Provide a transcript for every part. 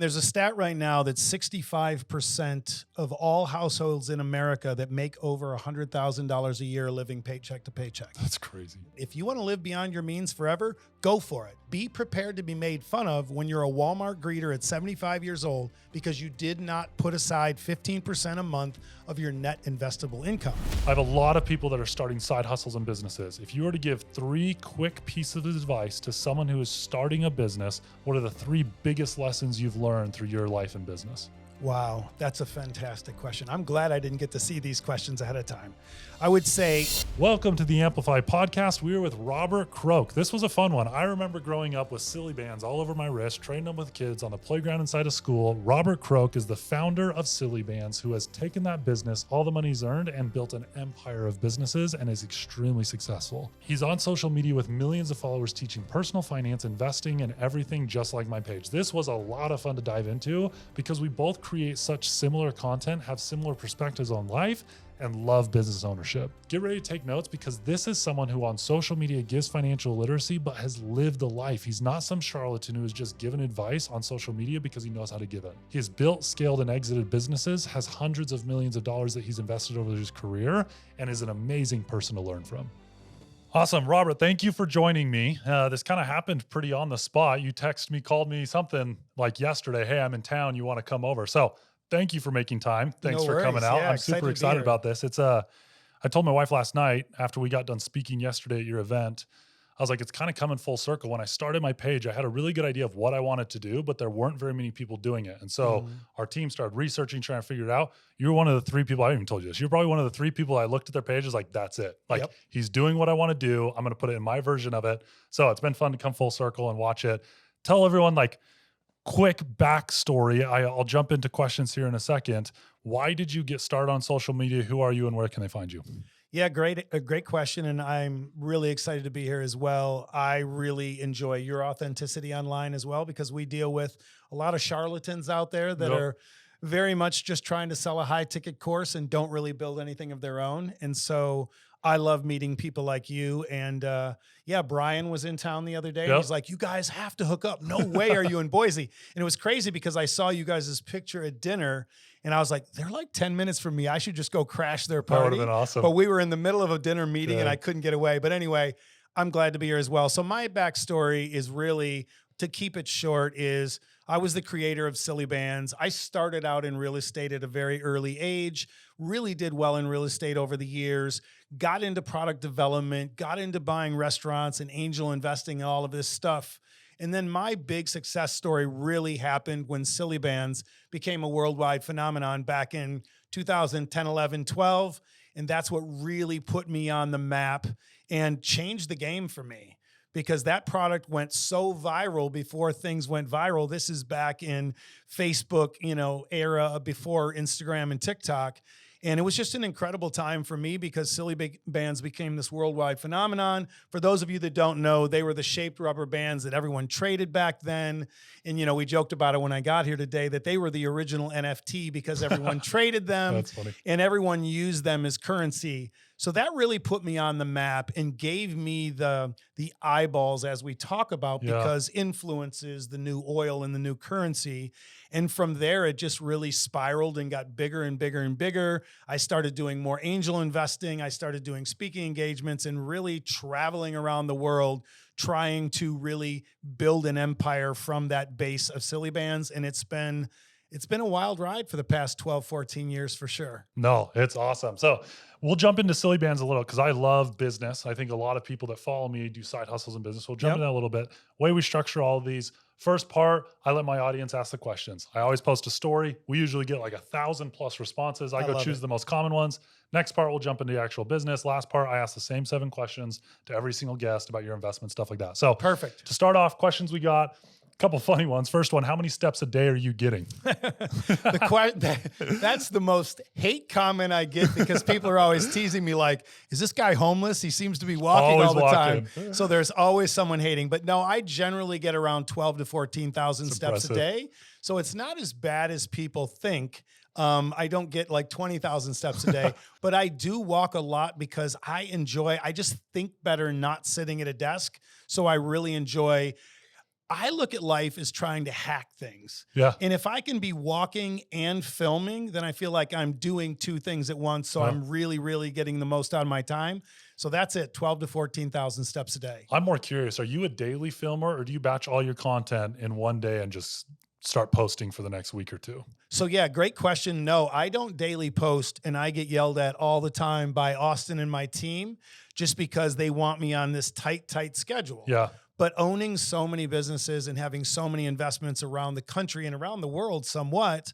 There's a stat right now that 65% of all households in America that make over $100,000 a year are living paycheck to paycheck. That's crazy. If you want to live beyond your means forever, go for it. Be prepared to be made fun of when you're a Walmart greeter at 75 years old because you did not put aside 15% a month of your net investable income. I have a lot of people that are starting side hustles and businesses. If you were to give 3 quick pieces of advice to someone who is starting a business, what are the 3 biggest lessons you've learned through your life and business? Wow, that's a fantastic question. I'm glad I didn't get to see these questions ahead of time. I would say, welcome to the Amplifi Podcast. We are with Robert Croak. This was a fun one. I remember growing up with Sillybandz all over my wrist, training them with kids on the playground inside of school. Robert Croak is the founder of Sillybandz, who has taken that business, all the money he's earned, and built an empire of businesses and is extremely successful. He's on social media with millions of followers teaching personal finance, investing, and everything just like my page. This was a lot of fun to dive into because we both create such similar content, have similar perspectives on life, and love business ownership. Get ready to take notes because this is someone who on social media gives financial literacy, but has lived a life. He's not some charlatan who has just given advice on social media because he knows how to give it. He has built, scaled, and exited businesses, has hundreds of millions of dollars that he's invested over his career, and is an amazing person to learn from. Awesome. Robert, thank you for joining me. This kind of happened pretty on the spot. You texted me, called me something like yesterday. Hey, I'm in town. You want to come over? So thank you for making time. Thanks for coming out. Yeah, I'm super excited about this. I told my wife last night after we got done speaking yesterday at your event, I was like, it's kind of coming full circle. When I started my page, I had a really good idea of what I wanted to do, but there weren't very many people doing it. And so our team started researching, trying to figure it out. You were one of the 3 people, I haven't even told you this. You're probably one of the 3 people I looked at their pages like, that's it. Like he's doing what I want to do. I'm going to put it in my version of it. So it's been fun to come full circle and watch it. Tell everyone like quick backstory. I'll jump into questions here in a second. Why did you get started on social media? Who are you and where can they find you? Yeah, a great question. And I'm really excited to be here as well. I really enjoy your authenticity online as well, because we deal with a lot of charlatans out there that are very much just trying to sell a high ticket course and don't really build anything of their own. And so I love meeting people like you. And Brian was in town the other day. And he's like, you guys have to hook up. No way are you in Boise. And it was crazy because I saw you guys' picture at dinner and I was like, they're like 10 minutes from me. I should just go crash their party. That would have been awesome. But we were in the middle of a dinner meeting and I couldn't get away. But anyway, I'm glad to be here as well. So my backstory is really, to keep it short, is I was the creator of Sillybandz. I started out in real estate at a very early age, really did well in real estate over the years, got into product development, got into buying restaurants and angel investing and all of this stuff. And then my big success story really happened when Sillybandz became a worldwide phenomenon back in 2010, 11, 12. And that's what really put me on the map and changed the game for me, because that product went so viral before things went viral. This is back in Facebook, era before Instagram and TikTok. And it was just an incredible time for me because Sillybandz became this worldwide phenomenon. For those of you that don't know, they were the shaped rubber bands that everyone traded back then. And, we joked about it when I got here today that they were the original NFT because everyone traded them. That's funny. And everyone used them as currency. So that really put me on the map and gave me the eyeballs, as we talk about, because influence is the new oil and the new currency. And from there, it just really spiraled and got bigger and bigger and bigger. I started doing more angel investing. I started doing speaking engagements and really traveling around the world, trying to really build an empire from that base of Sillybandz. And it's been a wild ride for the past 12, 14 years for sure. No, it's awesome. So we'll jump into Sillybandz a little because I love business. I think a lot of people that follow me do side hustles in business. We'll jump into that a little bit. Way we structure all of these. First part, I let my audience ask the questions. I always post a story. We usually get like 1,000+ responses. I go choose the most common ones. Next part, we'll jump into the actual business. Last part, I ask the same 7 questions to every single guest about your investment, stuff like that. So perfect. To start off, questions we got. Couple funny ones. First one, how many steps a day are you getting? That's the most hate comment I get because people are always teasing me like, is this guy homeless? He seems to be walking all the time. So there's always someone hating. But no, I generally get around 12 to 14,000 steps a day. So it's not as bad as people think. I don't get like 20,000 steps a day, but I do walk a lot because I just think better not sitting at a desk. So I really enjoy I look at life as trying to hack things. Yeah. And if I can be walking and filming, then I feel like I'm doing two things at once. So I'm really, really getting the most out of my time. So that's it, 12 to 14,000 steps a day. I'm more curious. Are you a daily filmer, or do you batch all your content in one day and just start posting for the next week or two? So yeah, great question. No, I don't daily post, and I get yelled at all the time by Austin and my team just because they want me on this tight schedule. Yeah. But owning so many businesses and having so many investments around the country and around the world somewhat,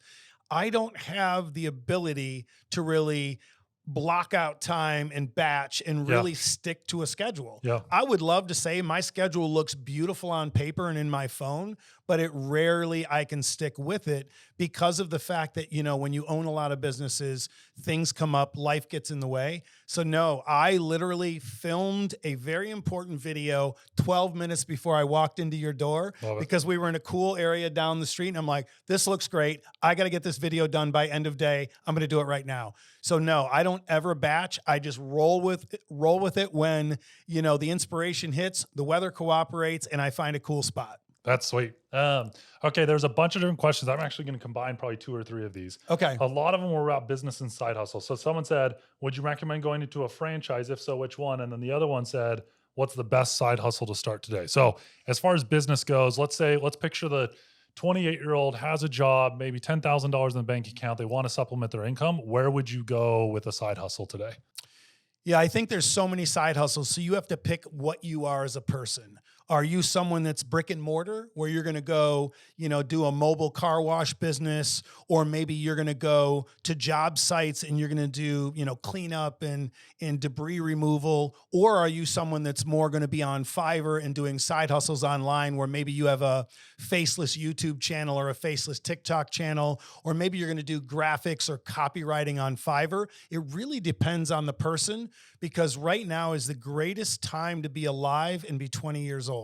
I don't have the ability to really block out time and batch and really stick to a schedule. Yeah. I would love to say my schedule looks beautiful on paper and in my phone, but it rarely I can stick with it because of the fact that, you know, when you own a lot of businesses, things come up, life gets in the way. So no, I literally filmed a very important video 12 minutes before I walked into your door because we were in a cool area down the street. And I'm like, this looks great. I got to get this video done by end of day. I'm going to do it right now. So no, I don't ever batch. I just roll with it when, you know, the inspiration hits, the weather cooperates, and I find a cool spot. That's sweet. Okay, there's a bunch of different questions. I'm actually going to combine probably 2 or 3 of these. Okay. A lot of them were about business and side hustle. So someone said, would you recommend going into a franchise? If so, which one? And then the other one said, what's the best side hustle to start today? So as far as business goes, let's picture the 28-year-old has a job, maybe $10,000 in the bank account. They want to supplement their income. Where would you go with a side hustle today? Yeah, I think there's so many side hustles. So you have to pick what you are as a person. Are you someone that's brick and mortar where you're going to go, you know, do a mobile car wash business, or maybe you're going to go to job sites and you're going to do, you know, cleanup and debris removal? Or are you someone that's more going to be on Fiverr and doing side hustles online where maybe you have a faceless YouTube channel or a faceless TikTok channel, or maybe you're going to do graphics or copywriting on Fiverr? It really depends on the person, because right now is the greatest time to be alive and be 20 years old.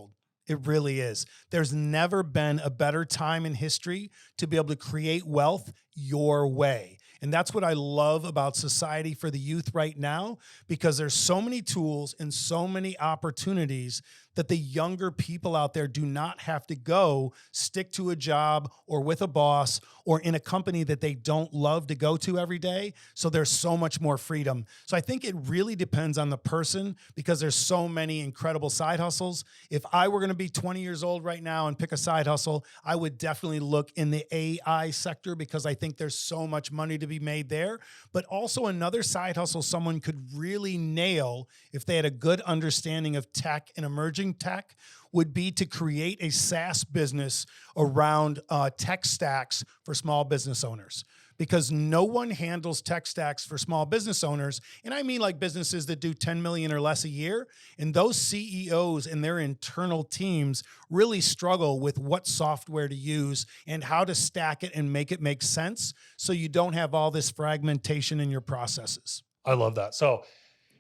It really is. There's never been a better time in history to be able to create wealth your way. And that's what I love about society for the youth right now, because there's so many tools and so many opportunities that the younger people out there do not have to go stick to a job or with a boss or in a company that they don't love to go to every day. So there's so much more freedom. So I think it really depends on the person, because there's so many incredible side hustles. If I were going to be 20 years old right now and pick a side hustle, I would definitely look in the AI sector, because I think there's so much money to be made there. But also another side hustle someone could really nail if they had a good understanding of tech and emerging tech would be to create a SaaS business around tech stacks for small business owners, because no one handles tech stacks for small business owners. And I mean like businesses that do 10 million or less a year. And those CEOs and their internal teams really struggle with what software to use and how to stack it and make it make sense, so you don't have all this fragmentation in your processes. I love that. So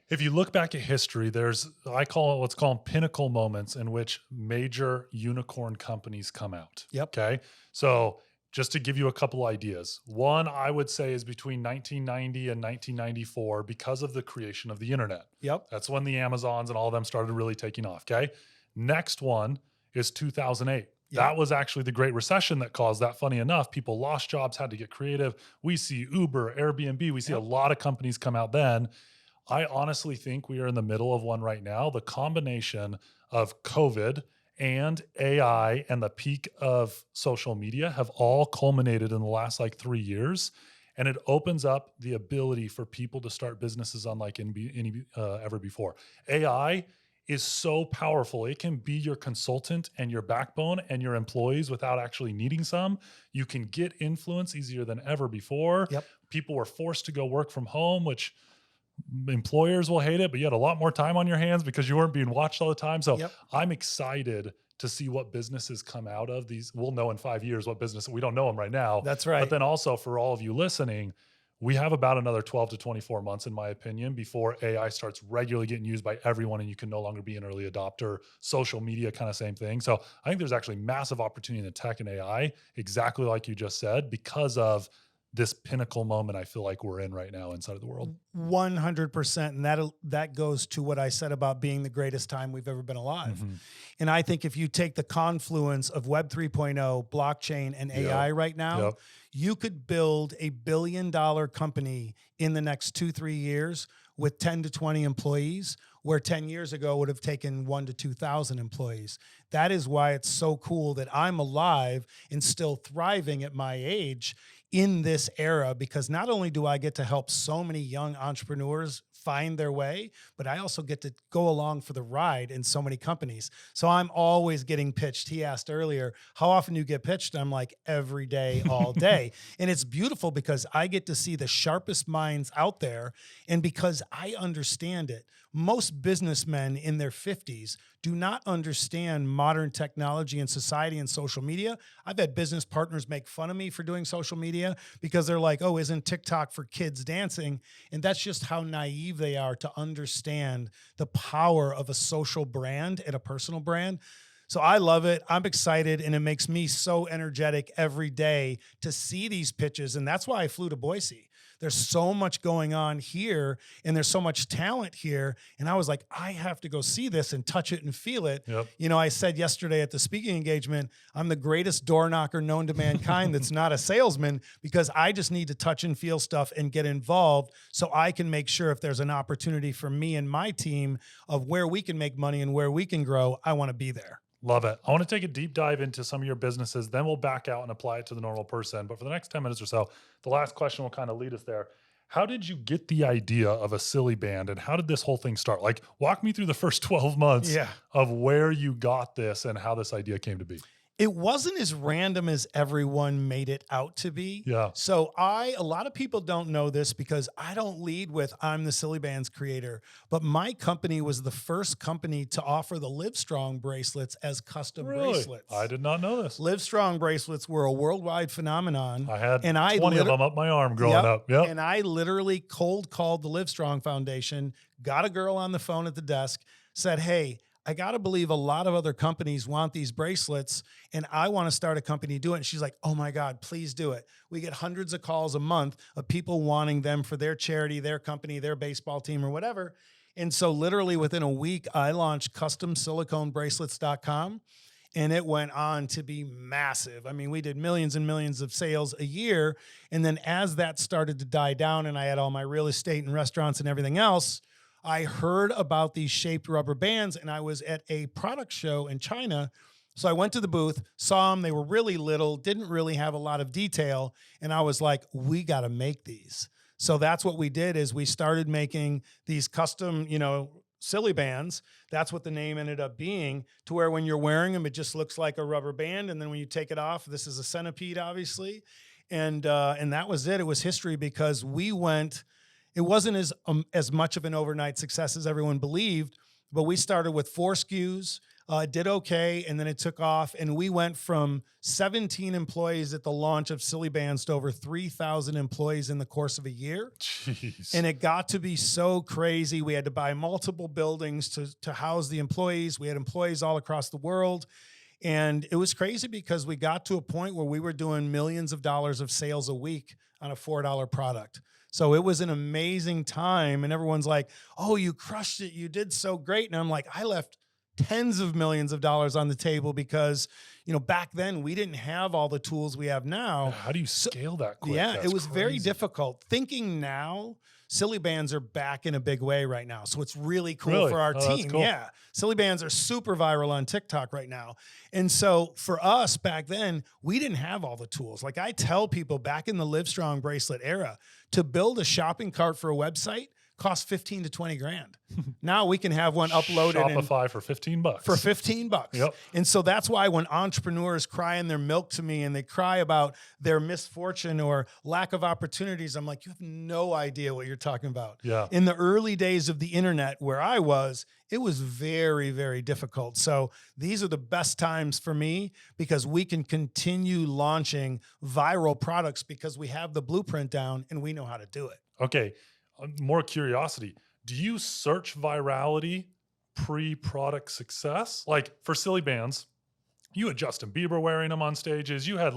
if you look back at history, I call it what's called pinnacle moments in which major unicorn companies come out. Yep. Okay. So just to give you a couple ideas, one I would say is between 1990 and 1994, because of the creation of the internet. Yep. That's when the Amazons and all of them started really taking off. Okay. Next one is 2008. Yep. That was actually the Great Recession that caused that. Funny enough, people lost jobs, had to get creative. We see Uber, Airbnb, we see a lot of companies come out then. I honestly think we are in the middle of one right now. The combination of COVID and AI and the peak of social media have all culminated in the last 3 years. And it opens up the ability for people to start businesses unlike ever before. AI is so powerful. It can be your consultant and your backbone and your employees without actually needing some. You can get influence easier than ever before. Yep. People were forced to go work from home, which employers will hate it, but you had a lot more time on your hands because you weren't being watched all the time. So I'm excited to see what businesses come out of these. We'll know in 5 years what business, we don't know them right now. That's right. But then also for all of you listening, we have about another 12 to 24 months, in my opinion, before AI starts regularly getting used by everyone and you can no longer be an early adopter. Social media, kind of same thing. So I think there's actually massive opportunity in the tech and AI, exactly like you just said, because of this pinnacle moment I feel like we're in right now inside of the world. 100%. And that goes to what I said about being the greatest time we've ever been alive. Mm-hmm. And I think if you take the confluence of Web 3.0, blockchain, and AI right now, you could build a $1 billion company in the next 2-3 years with 10 to 20 employees, where 10 years ago would have taken 1,000 to 2,000 employees. That is why it's so cool that I'm alive and still thriving at my age in this era, because not only do I get to help so many young entrepreneurs find their way, but I also get to go along for the ride in so many companies. So I'm always getting pitched. He asked earlier, how often do you get pitched? I'm like, every day, all day. And it's beautiful because I get to see the sharpest minds out there. And because I understand it, most businessmen in their 50s do not understand modern technology and society and social media. I've had business partners make fun of me for doing social media because they're like, oh, isn't TikTok for kids dancing? And that's just how naive they are to understand the power of a social brand and a personal brand. So I love it. I'm excited, and it makes me so energetic every day to see these pitches. And that's why I flew to Boise. There's so much going on here, and there's so much talent here. And I was like, I have to go see this and touch it and feel it. Yep. You know, I said yesterday at the speaking engagement, I'm the greatest door knocker known to mankind that's not a salesman, because I just need to touch and feel stuff and get involved so I can make sure if there's an opportunity for me and my team of where we can make money and where we can grow, I want to be there. Love it. I want to take a deep dive into some of your businesses, then we'll back out and apply it to the normal person. But for the next 10 minutes or so, the last question will kind of lead us there. How did you get the idea of a Sillyband, and how did this whole thing start? Like, walk me through the first 12 months of where you got this and how this idea came to be. It wasn't as random as everyone made it out to be. Yeah. So a lot of people don't know this because I don't lead with I'm the Sillybandz creator, but my company was the first company to offer the Livestrong bracelets as custom bracelets. I did not know this. Livestrong bracelets were a worldwide phenomenon. I had 20 of them up my arm growing up. Yep. And I literally cold called the Livestrong Foundation, got a girl on the phone at the desk, said, hey, I got to believe a lot of other companies want these bracelets, and I want to start a company doing it. And she's like, oh my God, please do it. We get hundreds of calls a month of people wanting them for their charity, their company, their baseball team, or whatever. And so literally within a week, I launched customsiliconebracelets.com, and it went on to be massive. I mean, we did millions and millions of sales a year. And then as that started to die down and I had all my real estate and restaurants and everything else, I heard about these shaped rubber bands, and I was at a product show in China. So I went to the booth, saw them. They were really little, didn't really have a lot of detail. And I was like, we got to make these. So that's what we did, is we started making these custom, Sillybandz. That's what the name ended up being, to where when you're wearing them, it just looks like a rubber band. And then when you take it off, this is a centipede, obviously. And that was it. It was history, because we went... It wasn't as much of an overnight success as everyone believed, but we started with 4 SKUs, did okay, and then it took off, and we went from 17 employees at the launch of Sillybandz to over 3,000 employees in the course of a year. Jeez. And it got to be so crazy. We had to buy multiple buildings to house the employees. We had employees all across the world. And it was crazy because we got to a point where we were doing millions of dollars of sales a week on a $4 product. So it was an amazing time, and everyone's like, oh, you crushed it. You did so great. And I'm like, I left tens of millions of dollars on the table because, back then we didn't have all the tools we have now. How do you scale that quick? Yeah, That's it was crazy. very difficult. Thinking now, Sillybandz are back in a big way right now. So it's really cool for our team. Cool. Yeah. Sillybandz are super viral on TikTok right now. And so for us back then, we didn't have all the tools. Like I tell people back in the Livestrong bracelet era, to build a shopping cart for a website cost 15 to 20 grand. Now we can have one uploaded Shopify for $15. For $15. Yep. And so that's why when entrepreneurs cry in their milk to me and they cry about their misfortune or lack of opportunities, I'm like, you have no idea what you're talking about. Yeah. In the early days of the internet where I was, it was very, very difficult. So these are the best times for me because we can continue launching viral products because we have the blueprint down and we know how to do it. Okay. More curiosity. Do you search virality pre-product success? Like for Sillybandz, you had Justin Bieber wearing them on stages. You had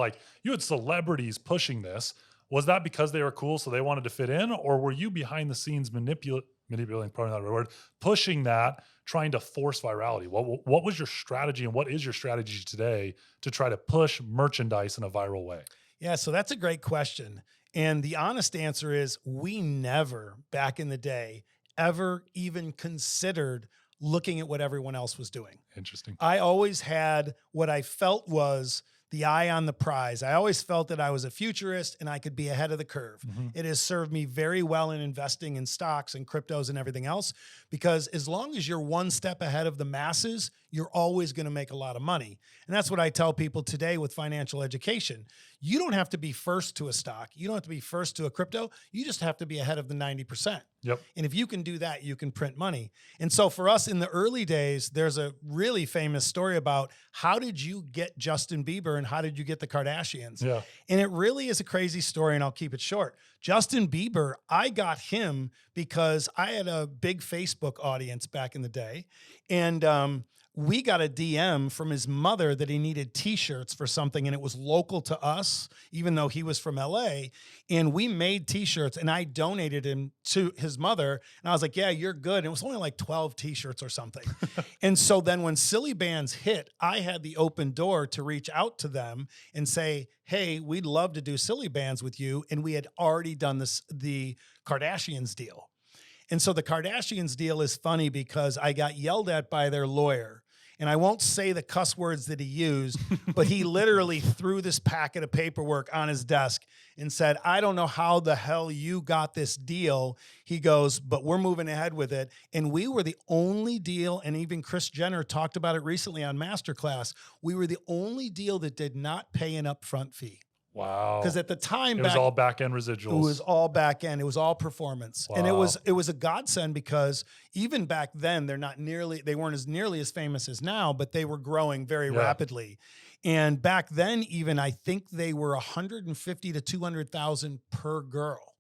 celebrities pushing this. Was that because they were cool, so they wanted to fit in? Or were you behind the scenes manipulating, probably not the right word, pushing that, trying to force virality? What was your strategy, and what is your strategy today to try to push merchandise in a viral way? Yeah, so that's a great question. And the honest answer is we never, back in the day, ever even considered looking at what everyone else was doing. Interesting. I always had what I felt was the eye on the prize. I always felt that I was a futurist and I could be ahead of the curve. Mm-hmm. It has served me very well in investing in stocks and cryptos and everything else, because as long as you're one step ahead of the masses, you're always going to make a lot of money. And that's what I tell people today with financial education. You don't have to be first to a stock. You don't have to be first to a crypto. You just have to be ahead of the 90%. Yep. And if you can do that, you can print money. And so for us in the early days, there's a really famous story about how did you get Justin Bieber and how did you get the Kardashians? Yeah. And it really is a crazy story, and I'll keep it short. Justin Bieber, I got him because I had a big Facebook audience back in the day. And we got a DM from his mother that he needed t-shirts for something, and it was local to us, even though he was from LA. And we made t-shirts, and I donated him to his mother. And I was like, yeah, you're good. And it was only like 12 t-shirts or something. And so then when Sillybandz hit, I had the open door to reach out to them and say, hey, we'd love to do Sillybandz with you. And we had already done the Kardashians deal. And so the Kardashians deal is funny because I got yelled at by their lawyer. And I won't say the cuss words that he used, but he literally threw this packet of paperwork on his desk and said, I don't know how the hell you got this deal. He goes, but we're moving ahead with it. And we were the only deal, and even Kris Jenner talked about it recently on Masterclass, we were the only deal that did not pay an upfront fee. Wow. Because at the time, it was all back end residuals. It was all back end. It was all performance. Wow. And it was a godsend because even back then, they weren't as nearly as famous as now, but they were growing very rapidly. And back then, even I think they were 150 to 200,000 per girl,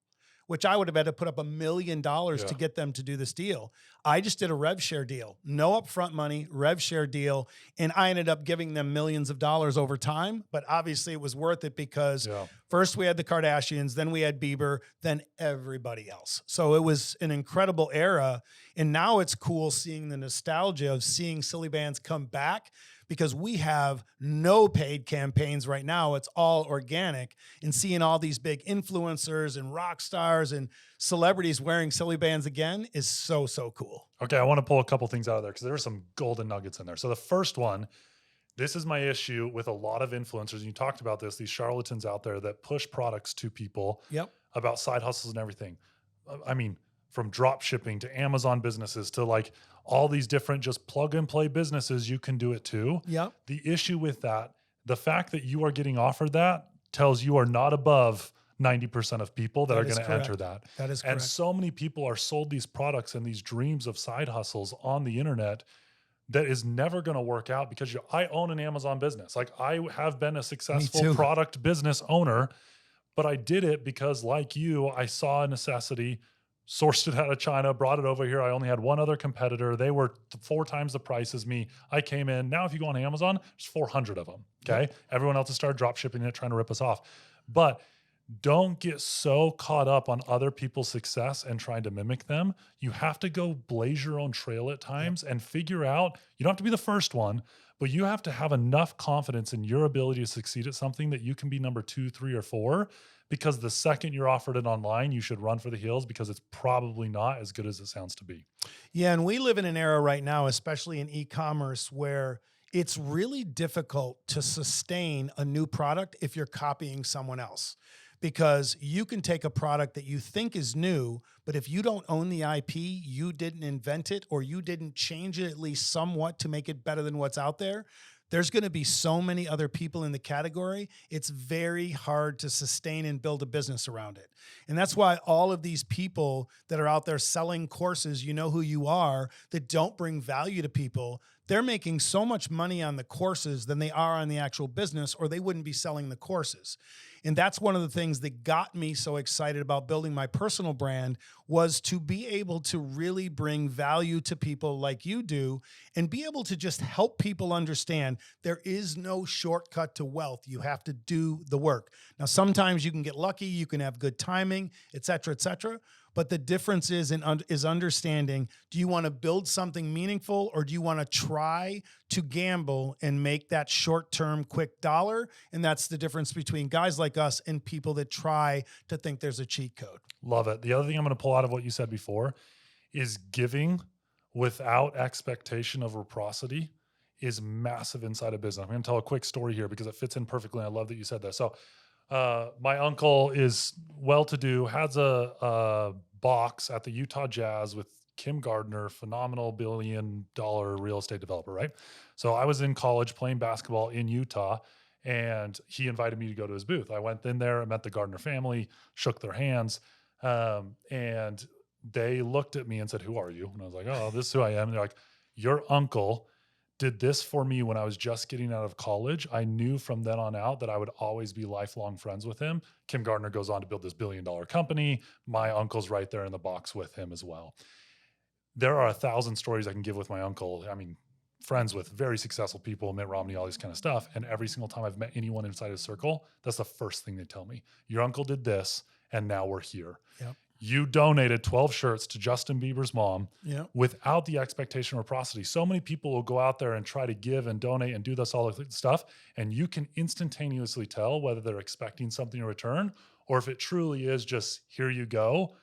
which I would have had to put up $1 million to get them to do this deal. I just did a rev share deal, no upfront money, rev share deal. And I ended up giving them millions of dollars over time. But obviously it was worth it because first we had the Kardashians, then we had Bieber, then everybody else. So it was an incredible era. And now it's cool seeing the nostalgia of seeing Sillybandz come back, because we have no paid campaigns right now. It's all organic, and seeing all these big influencers and rock stars and celebrities wearing Sillybandz again is so, so cool. Okay, I want to pull a couple things out of there because there are some golden nuggets in there. So the first one, this is my issue with a lot of influencers. And you talked about this, these charlatans out there that push products to people about side hustles and everything. I mean, from drop shipping to Amazon businesses to like all these different just plug and play businesses, you can do it too. Yep. The issue with that, the fact that you are getting offered that tells you are not above 90% of people that are going to enter that. That is correct. And so many people are sold these products and these dreams of side hustles on the internet that is never going to work out because I own an Amazon business. Like I have been a successful product business owner, but I did it because like you, I saw a necessity, sourced it out of China, brought it over here. I only had one other competitor. They were 4 times the price as me. I came in. Now, if you go on Amazon, there's 400 of them. Okay. Everyone else has started drop shipping it, trying to rip us off. But don't get so caught up on other people's success and trying to mimic them. You have to go blaze your own trail at times and figure out, you don't have to be the first one, but you have to have enough confidence in your ability to succeed at something that you can be number 2, 3, or 4. Because the second you're offered it online, you should run for the hills because it's probably not as good as it sounds to be. Yeah. And we live in an era right now, especially in e-commerce, where it's really difficult to sustain a new product if you're copying someone else. Because you can take a product that you think is new, but if you don't own the IP, you didn't invent it, or you didn't change it at least somewhat to make it better than what's out there, there's going to be so many other people in the category. It's very hard to sustain and build a business around it. And that's why all of these people that are out there selling courses, you know who you are, that don't bring value to people, they're making so much money on the courses than they are on the actual business, or they wouldn't be selling the courses. And that's one of the things that got me so excited about building my personal brand, was to be able to really bring value to people like you do, and be able to just help people understand there is no shortcut to wealth. You have to do the work. Now, sometimes you can get lucky, you can have good timing, et cetera, et cetera. But the difference is understanding, do you want to build something meaningful, or do you want to try to gamble and make that short-term quick dollar? And that's the difference between guys like us and people that try to think there's a cheat code. Love it. The other thing I'm going to pull out of what you said before is giving without expectation of reciprocity is massive inside of business. I'm going to tell a quick story here because it fits in perfectly. I love that you said that. So my uncle is well-to-do, has a box at the Utah Jazz with Kim Gardner, phenomenal $1 billion real estate developer, right? So I was in college playing basketball in Utah, and he invited me to go to his booth. I went in there, I met the Gardner family, shook their hands, and they looked at me and said, "Who are you?" And I was like, "Oh, this is who I am." And they're like, "Your uncle did this for me when I was just getting out of college. I knew from then on out that I would always be lifelong friends with him." Kim Gardner goes on to build this $1 billion company. My uncle's right there in the box with him as well. There are 1,000 stories I can give with my uncle. I mean, friends with very successful people, Mitt Romney, all this kind of stuff. And every single time I've met anyone inside his circle, that's the first thing they tell me. Your uncle did this, and now we're here. Yep. You donated 12 shirts to Justin Bieber's mom Without the expectation of reciprocity. So many people will go out there and try to give and donate and do this all the stuff, and you can instantaneously tell whether they're expecting something in return, or if it truly is just, here you go,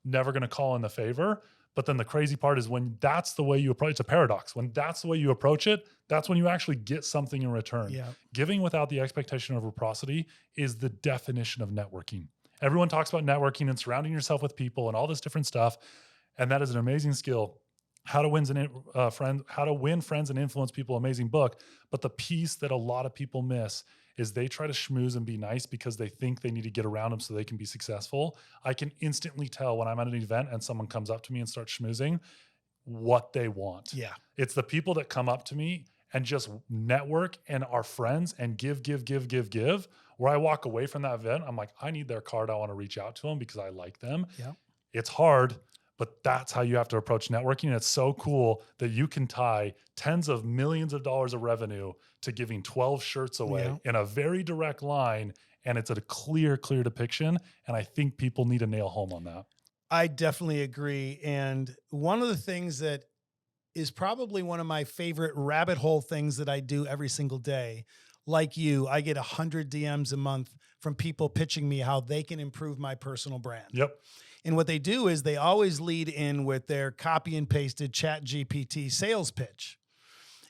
never going to call in the favor. But then the crazy part is when that's the way you approach, it's a paradox. When that's the way you approach it, that's when you actually get something in return. Yeah. Giving without the expectation of reciprocity is the definition of networking. Everyone talks about networking and surrounding yourself with people and all this different stuff. And that is an amazing skill. How to Win Friends and Influence People, amazing book. But the piece that a lot of people miss is they try to schmooze and be nice because they think they need to get around them so they can be successful. I can instantly tell when I'm at an event and someone comes up to me and starts schmoozing what they want. Yeah. It's the people that come up to me and just network and are friends and give, where I walk away from that event, I'm like, I need their card. I want to reach out to them because I like them. Yeah. It's hard, but that's how you have to approach networking. And it's so cool that you can tie tens of millions of dollars of revenue to giving 12 shirts away in a very direct line. And it's a clear depiction. And I think people need to nail home on that. I definitely agree. And one of the things that is probably one of my favorite rabbit hole things that I do every single day, like you, I get 100 DMs a month from people pitching me how they can improve my personal brand. Yep. And what they do is they always lead in with their copy and pasted ChatGPT sales pitch.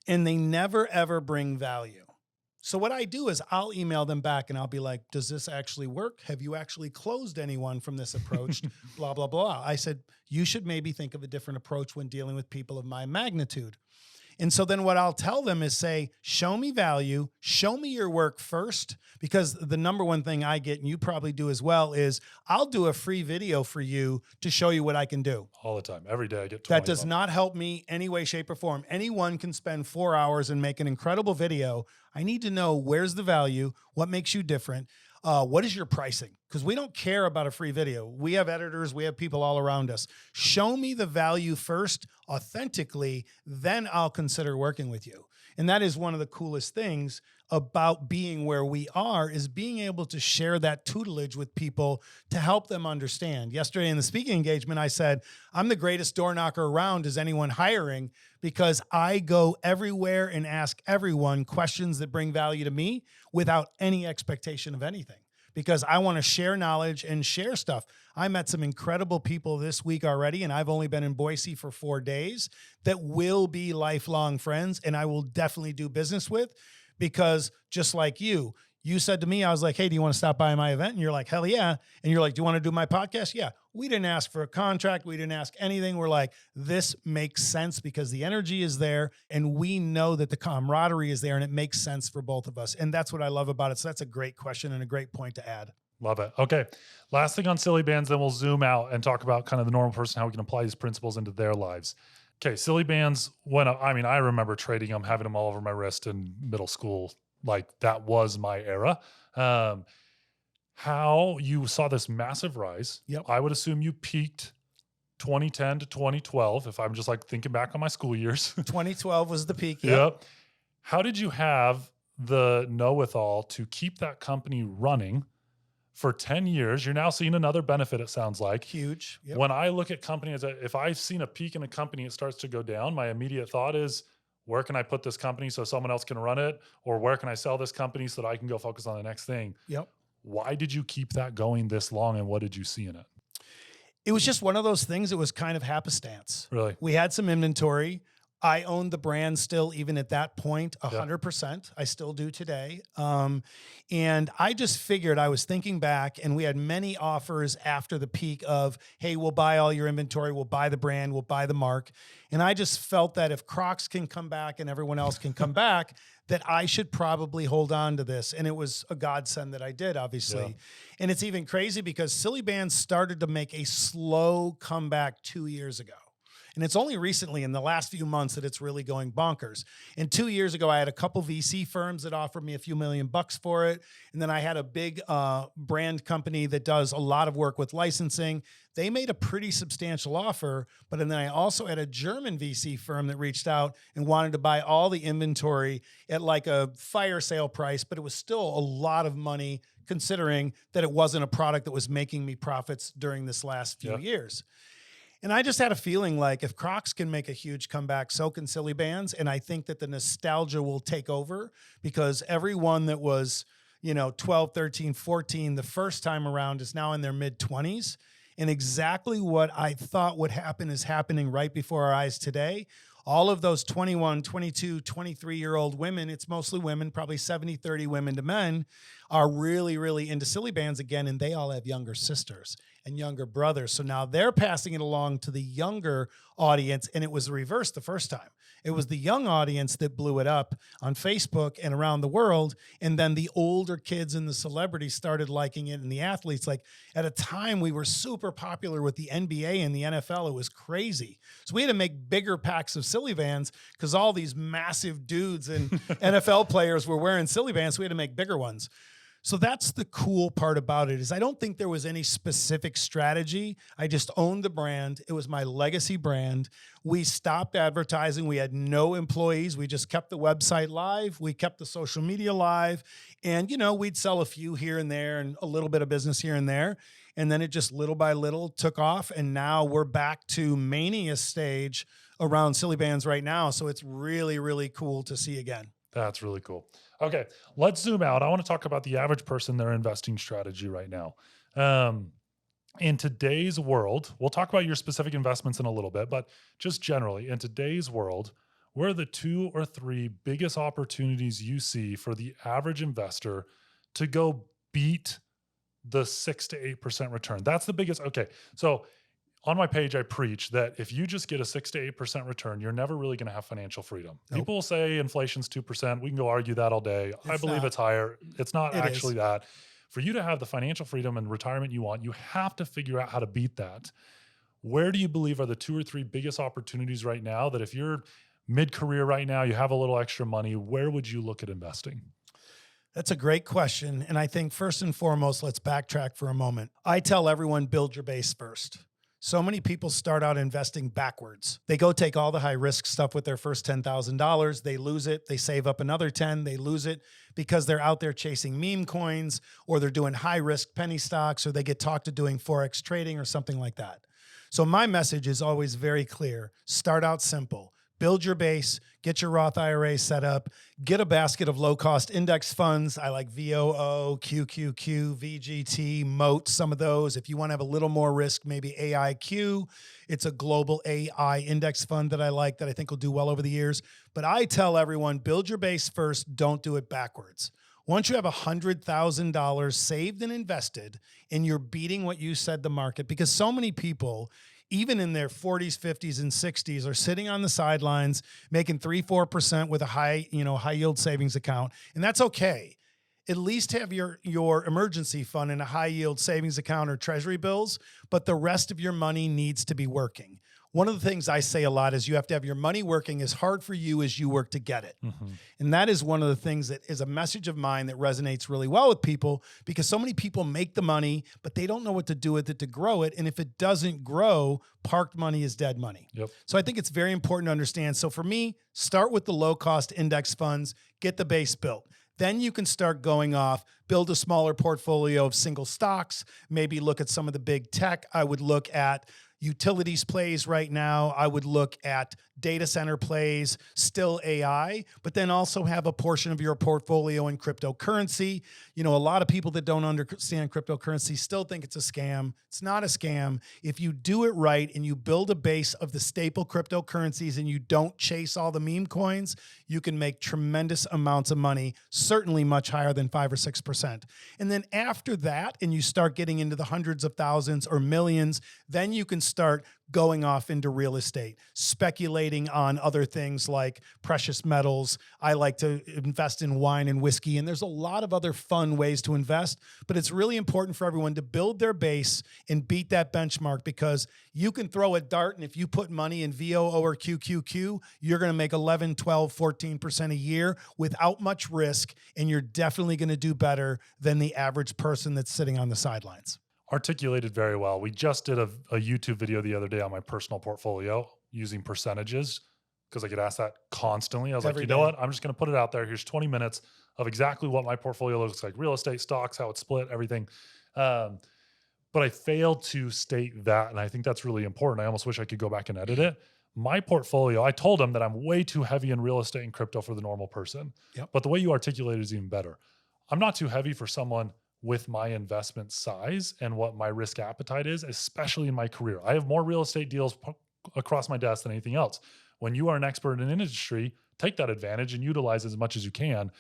And they never, ever bring value. So what I do is I'll email them back and I'll be like, does this actually work? Have you actually closed anyone from this approach? Blah, blah, blah. I said, you should maybe think of a different approach when dealing with people of my magnitude. And so then what I'll tell them is say, show me value, show me your work first, because the number one thing I get, and you probably do as well, is I'll do a free video for you to show you what I can do. All the time. Every day I get 20. That does not help me any way, shape, or form. Anyone can spend 4 hours and make an incredible video. I need to know where's the value, what makes you different, what is your pricing? Because we don't care about a free video. We have editors, we have people all around us. Show me the value first, authentically, then I'll consider working with you. And that is one of the coolest things about being where we are, is being able to share that tutelage with people to help them understand. Yesterday in the speaking engagement, I said, I'm the greatest door knocker around. Is anyone hiring? Because I go everywhere and ask everyone questions that bring value to me without any expectation of anything, because I want to share knowledge and share stuff. I met some incredible people this week already, and I've only been in Boise for 4 days, that will be lifelong friends and I will definitely do business with, because just like you said to me, I was like, hey, do you want to stop by my event? And you're like, hell yeah. And you're like, do you want to do my podcast? Yeah. We didn't ask for a contract. We didn't ask anything. We're like, this makes sense because the energy is there and we know that the camaraderie is there and it makes sense for both of us. And that's what I love about it. So that's a great question and a great point to add. Love it. Okay. Last thing on Sillybandz, then we'll zoom out and talk about kind of the normal person, how we can apply these principles into their lives. Okay, Sillybandz, I remember trading them, having them all over my wrist in middle school. Like that was my era. How you saw this massive rise. Yep. I would assume you peaked 2010 to 2012, if I'm just like thinking back on my school years. 2012 was the peak. Yep. How did you have the know-with-all to keep that company running for 10 years? You're now seeing another benefit, it sounds like. Huge. Yep. When I look at companies, if I've seen a peak in a company, it starts to go down, my immediate thought is, where can I put this company so someone else can run it? Or where can I sell this company so that I can go focus on the next thing? Yep. Why did you keep that going this long, and what did you see in it? It was just one of those things. It was kind of happenstance. Really? We had some inventory. I owned the brand still, even at that point, 100%. I still do today. And I just figured, I was thinking back, and we had many offers after the peak of, hey, we'll buy all your inventory. We'll buy the brand. We'll buy the mark. And I just felt that if Crocs can come back and everyone else can come back, that I should probably hold on to this. And it was a godsend that I did, obviously. Yeah. And it's even crazy because Sillybandz started to make a slow comeback 2 years ago. And it's only recently in the last few months that it's really going bonkers. And 2 years ago, I had a couple VC firms that offered me a few $1,000,000 for it. And then I had a big brand company that does a lot of work with licensing. They made a pretty substantial offer. But then I also had a German VC firm that reached out and wanted to buy all the inventory at like a fire sale price. But it was still a lot of money considering that it wasn't a product that was making me profits during this last few years. And I just had a feeling like if Crocs can make a huge comeback, so can Sillybandz. And I think that the nostalgia will take over because everyone that was, 12, 13, 14, the first time around is now in their mid-20s. And exactly what I thought would happen is happening right before our eyes today. All of those 21, 22, 23-year-old women, it's mostly women, probably 70-30 women to men, are really, really into Sillybandz again, and they all have younger sisters and younger brothers. So now they're passing it along to the younger audience, and it was reversed the first time. It was the young audience that blew it up on Facebook and around the world, and then the older kids and the celebrities started liking it, and the athletes. Like at a time, we were super popular with the NBA and the NFL. It was crazy. So we had to make bigger packs of Sillybandz because all these massive dudes and NFL players were wearing Sillybandz, so we had to make bigger ones. So that's the cool part about it is I don't think there was any specific strategy. I just owned the brand. It was my legacy brand. We stopped advertising. We had no employees. We just kept the website live. We kept the social media live. And, we'd sell a few here and there and a little bit of business here and there. And then it just little by little took off. And now we're back to mania stage around Sillybandz right now. So it's really, really cool to see again. That's really cool. Okay, let's zoom out. I want to talk about the average person, their investing strategy right now. In today's world, we'll talk about your specific investments in a little bit, but just generally, in today's world, what are the 2 or 3 biggest opportunities you see for the average investor to go beat the 6 to 8% return? That's the biggest. Okay, so on my page, I preach that if you just get a 6 to 8% return, you're never really going to have financial freedom. Nope. People will say inflation's 2%. We can go argue that all day. I believe it's higher. It's not actually that. For you to have the financial freedom and retirement you want, you have to figure out how to beat that. Where do you believe are the 2 or 3 biggest opportunities right now that if you're mid-career right now, you have a little extra money, where would you look at investing? That's a great question. And I think first and foremost, let's backtrack for a moment. I tell everyone, build your base first. So many people start out investing backwards. They go take all the high risk stuff with their first $10,000. They lose it. They save up another 10. They lose it because they're out there chasing meme coins, or they're doing high risk penny stocks, or they get talked to doing Forex trading or something like that. So my message is always very clear. Start out simple. Build your base, get your Roth IRA set up, get a basket of low-cost index funds. I like VOO, QQQ, VGT, Moat, some of those. If you want to have a little more risk, maybe AIQ. It's a global AI index fund that I like that I think will do well over the years. But I tell everyone, build your base first, don't do it backwards. Once you have $100,000 saved and invested, and you're beating what you said the market, because so many people, even in their 40s, 50s, and 60s, are sitting on the sidelines making 3-4% with a high yield savings account. And that's okay. At least have your emergency fund in a high yield savings account or treasury bills, but the rest of your money needs to be working. one of the things I say a lot is you have to have your money working as hard for you as you work to get it. And that is one of the things that is a message of mine that resonates really well with people, because so many people make the money, but they don't know what to do with it to grow it. And if it doesn't grow, parked money is dead money. So I think it's very important to understand. So for me, start with the low cost index funds, get the base built. Then you can start going off, build a smaller portfolio of single stocks, maybe look at some of the big tech. I would look at utilities plays right now. I would look at data center plays, still AI, but then also have a portion of your portfolio in cryptocurrency. You know, a lot of people that don't understand cryptocurrency still think it's a scam. It's not a scam. If you do it right and you build a base of the staple cryptocurrencies and you don't chase all the meme coins, you can make tremendous amounts of money, certainly much higher than 5 or 6%. And then after that, and you start getting into the hundreds of thousands or millions, then you can start going off into real estate, speculating on other things like precious metals. I like to invest in wine and whiskey, and there's a lot of other fun ways to invest, but it's really important for everyone to build their base and beat that benchmark, because you can throw a dart, and if you put money in VOO or QQQ, you're going to make 11, 12, 14% a year without much risk, and you're definitely going to do better than the average person that's sitting on the sidelines. Articulated very well. We just did a YouTube video the other day on my personal portfolio using percentages, because I get asked that constantly. I was like, you know what? I'm just going to put it out there. Here's 20 minutes of exactly what my portfolio looks like: real estate, stocks, how it's split, everything. But I failed to state that, and I think that's really important. I almost wish I could go back and edit it. My portfolio, I told them that I'm way too heavy in real estate and crypto for the normal person. But the way you articulate it is even better. I'm not too heavy for someone with my investment size and what my risk appetite is, especially in my career. I have more real estate deals across my desk than anything else. When you are an expert in an industry, take that advantage and utilize as much as you can.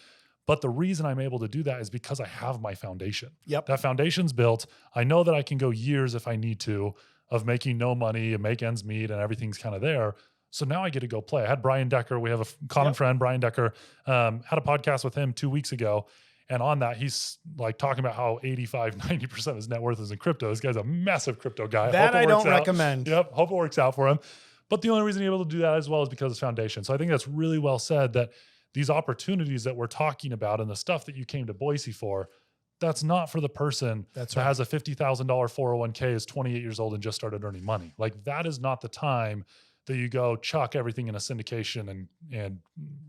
But the reason I'm able to do that is because I have my foundation. That foundation's built. I know that I can go years if I need to of making no money and make ends meet, and everything's kind of there. So now I get to go play. I had Brian Decker. We have a common friend, Brian Decker, had a podcast with him 2 weeks ago. And on that, he's like talking about how 85, 90% of his net worth is in crypto. This guy's a massive crypto guy. That I don't recommend. Hope it works out for him. But the only reason he's able to do that as well is because of his foundation. So I think that's really well said, that these opportunities that we're talking about and the stuff that you came to Boise for, that's not for the person that has a $50,000 401k, is 28 years old and just started earning money. Like, that is not the time that you go chuck everything in a syndication and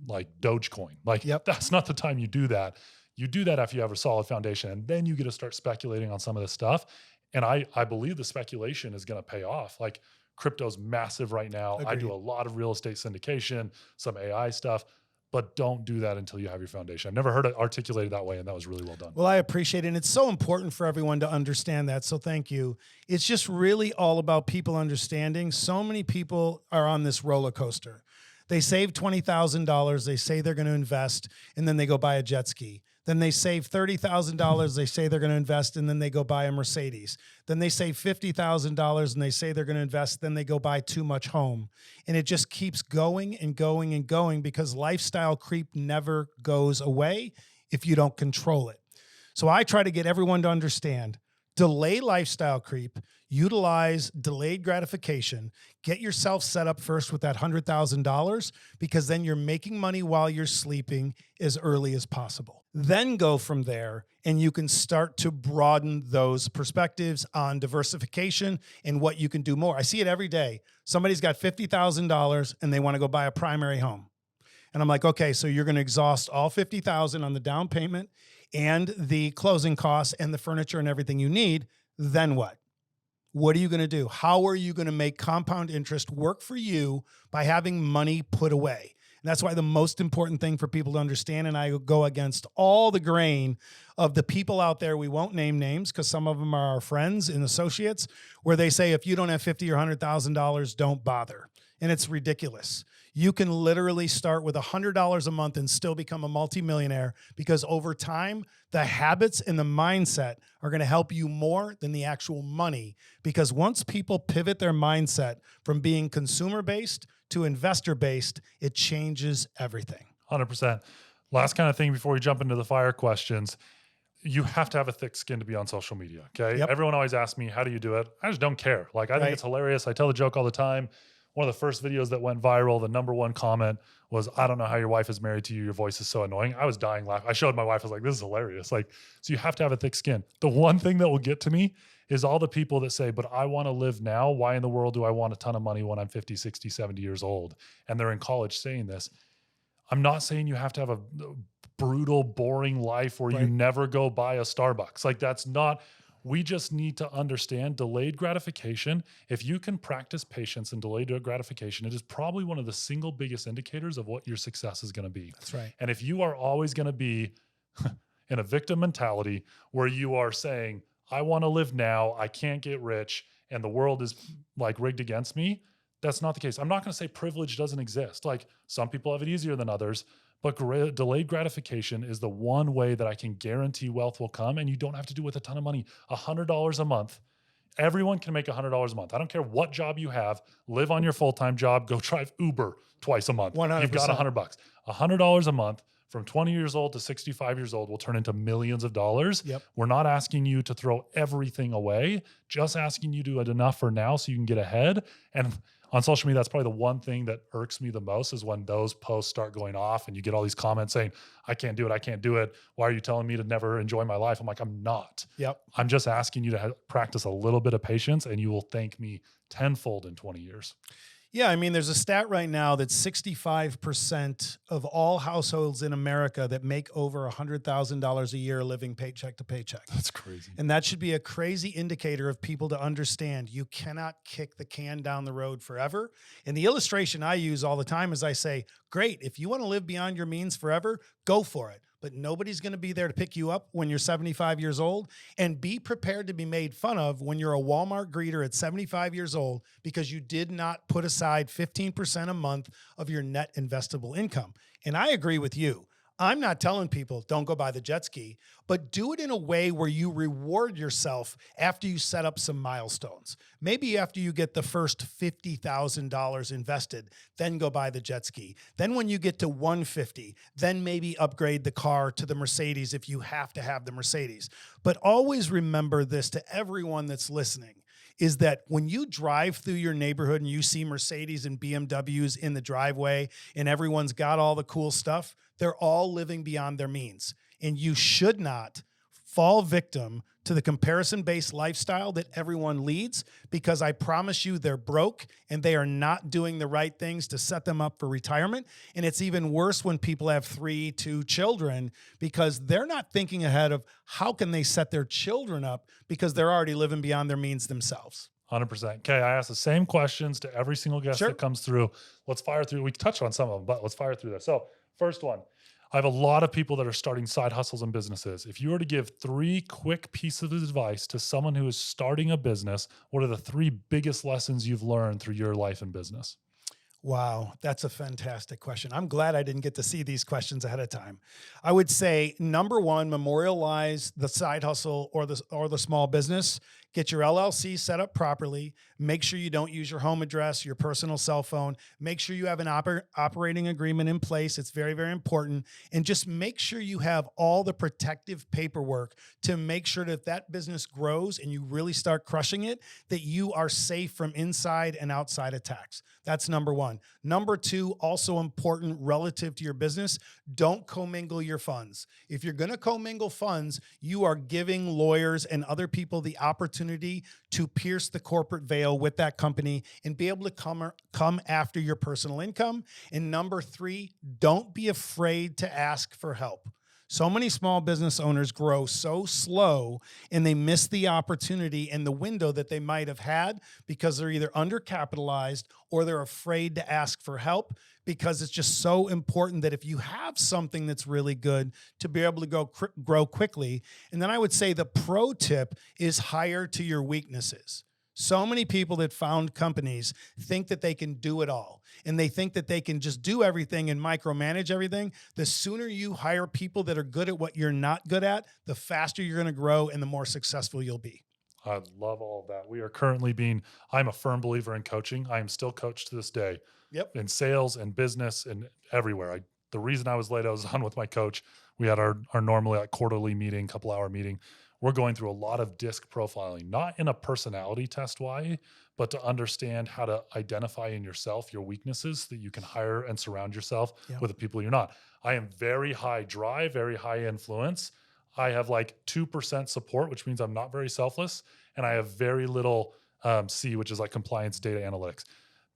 like Dogecoin. Like, that's not the time you do that. You do that after you have a solid foundation, and then you get to start speculating on some of this stuff. And I believe the speculation is going to pay off. Like, crypto's massive right now. I do a lot of real estate syndication, some AI stuff, but don't do that until you have your foundation. I've never heard it articulated that way, and that was really well done. Well, I appreciate it. And it's so important for everyone to understand that. So thank you. It's just really all about people understanding. So many people are on this roller coaster. They save $20,000. They say they're going to invest, and then they go buy a jet ski. Then they save $30,000. They say they're going to invest, and then they go buy a Mercedes. Then they save $50,000, and they say they're going to invest. Then they go buy too much home. And it just keeps going and going and going, because lifestyle creep never goes away if you don't control it. So I try to get everyone to understand: delay lifestyle creep, utilize delayed gratification, get yourself set up first with that $100,000, because then you're making money while you're sleeping as early as possible. Then go from there, and you can start to broaden those perspectives on diversification and what you can do more. I see it every day. Somebody's got $50,000 and they want to go buy a primary home. And I'm like, okay, so you're going to exhaust all $50,000 on the down payment and the closing costs and the furniture and everything you need. Then what? What are you going to do? How are you going to make compound interest work for you by having money put away? And that's why the most important thing for people to understand, and I go against all the grain of the people out there, we won't name names because some of them are our friends and associates, where they say, if you don't have $50,000 or $100,000, don't bother. And it's ridiculous. You can literally start with $100 a month and still become a multimillionaire, because over time, the habits and the mindset are going to help you more than the actual money. Because once people pivot their mindset from being consumer-based to investor-based, it changes everything. 100%. Last kind of thing before we jump into the fire questions. You have to have a thick skin to be on social media, okay? Everyone always asks me, how do you do it? I just don't care. Like, I think it's hilarious. I tell the joke all the time. one of the first videos that went viral, the number one comment was, I don't know how your wife is married to you. Your voice is so annoying. I was dying laughing. I showed my wife, I was like, this is hilarious. Like, so you have to have a thick skin. The one thing that will get to me is all the people that say, but I want to live now. Why in the world do I want a ton of money when I'm 50, 60, 70 years old? And they're in college saying this. I'm not saying you have to have a brutal, boring life where you never go buy a Starbucks. Like, that's not, we just need to understand delayed gratification. If you can practice patience and delayed gratification, it is probably one of the single biggest indicators of what your success is going to be. That's right. And if you are always going to be in a victim mentality where you are saying, I want to live now, I can't get rich, and the world is like rigged against me, that's not the case. I'm not going to say privilege doesn't exist. Like, some people have it easier than others, but delayed gratification is the one way that I can guarantee wealth will come, and you don't have to do it with a ton of money. $100 a month. Everyone can make $100 a month. I don't care what job you have. Live on your full-time job. Go drive Uber twice a month. 100%. You've got $100. $100 a month from 20 years old to 65 years old will turn into millions of dollars. Yep. We're not asking you to throw everything away, just asking you to do it enough for now so you can get ahead. And on social media, that's probably the one thing that irks me the most, is when those posts start going off and you get all these comments saying, I can't do it. I can't do it. Why are you telling me to never enjoy my life? I'm like, I'm not. Yep. I'm just asking you to practice a little bit of patience, and you will thank me tenfold in 20 years. Yeah, I mean, there's a stat right now that 65% of all households in America that make over $100,000 a year are living paycheck to paycheck. That's crazy. And that should be a crazy indicator of people to understand you cannot kick the can down the road forever. And the illustration I use all the time is I say, great, if you want to live beyond your means forever, go for it. But nobody's going to be there to pick you up when you're 75 years old. And be prepared to be made fun of when you're a Walmart greeter at 75 years old because you did not put aside 15% a month of your net investable income. And I agree with you. I'm not telling people don't go buy the jet ski, but do it in a way where you reward yourself after you set up some milestones. Maybe after you get the first $50,000 invested, then go buy the jet ski. Then when you get to 150, then maybe upgrade the car to the Mercedes if you have to have the Mercedes. But always remember this, to everyone that's listening, is that when you drive through your neighborhood and you see Mercedes and BMWs in the driveway and everyone's got all the cool stuff, they're all living beyond their means. And you should not fall victim to the comparison-based lifestyle that everyone leads, because I promise you they're broke and they are not doing the right things to set them up for retirement. And it's even worse when people have 2 children, because they're not thinking ahead of how can they set their children up because they're already living beyond their means themselves. 100%. Okay, I ask the same questions to every single guest that comes through. Let's fire through. We touched on some of them, but let's fire through this. So first one, I have a lot of people that are starting side hustles and businesses. If you were to give 3 quick pieces of advice to someone who is starting a business, what are the 3 biggest lessons you've learned through your life and business? Wow, that's a fantastic question. I'm glad I didn't get to see these questions ahead of time. I would say, number 1, memorialize the side hustle or the small business. Get your LLC set up properly. Make sure you don't use your home address, your personal cell phone. Make sure you have an operating agreement in place. It's very, very important. And just make sure you have all the protective paperwork to make sure that if that business grows and you really start crushing it, that you are safe from inside and outside attacks. That's number 1. Number 2, also important relative to your business, don't commingle your funds. If you're going to commingle funds, you are giving lawyers and other people the opportunity to pierce the corporate veil with that company and be able to come after your personal income. And number 3, don't be afraid to ask for help. So many small business owners grow so slow and they miss the opportunity and the window that they might have had because they're either undercapitalized or they're afraid to ask for help, because it's just so important that if you have something that's really good, to be able to grow quickly. And then I would say the pro tip is hire to your weaknesses. So many people that found companies think that they can do it all, and they think that they can just do everything and micromanage everything. The sooner you hire people that are good at what you're not good at, the faster you're going to grow and the more successful you'll be. I love all of that. We are currently I'm a firm believer in coaching. I am still coached to this day. Yep. In sales and business and everywhere. The reason I was late, I was on with my coach. We had our normally quarterly meeting, couple hour meeting. we're going through a lot of disc profiling, not in a personality test way, but to understand how to identify in yourself your weaknesses so that you can hire and surround yourself with the people you're not. I am very high drive, very high influence. I have like 2% support, which means I'm not very selfless. And I have very little C, which is like compliance data analytics.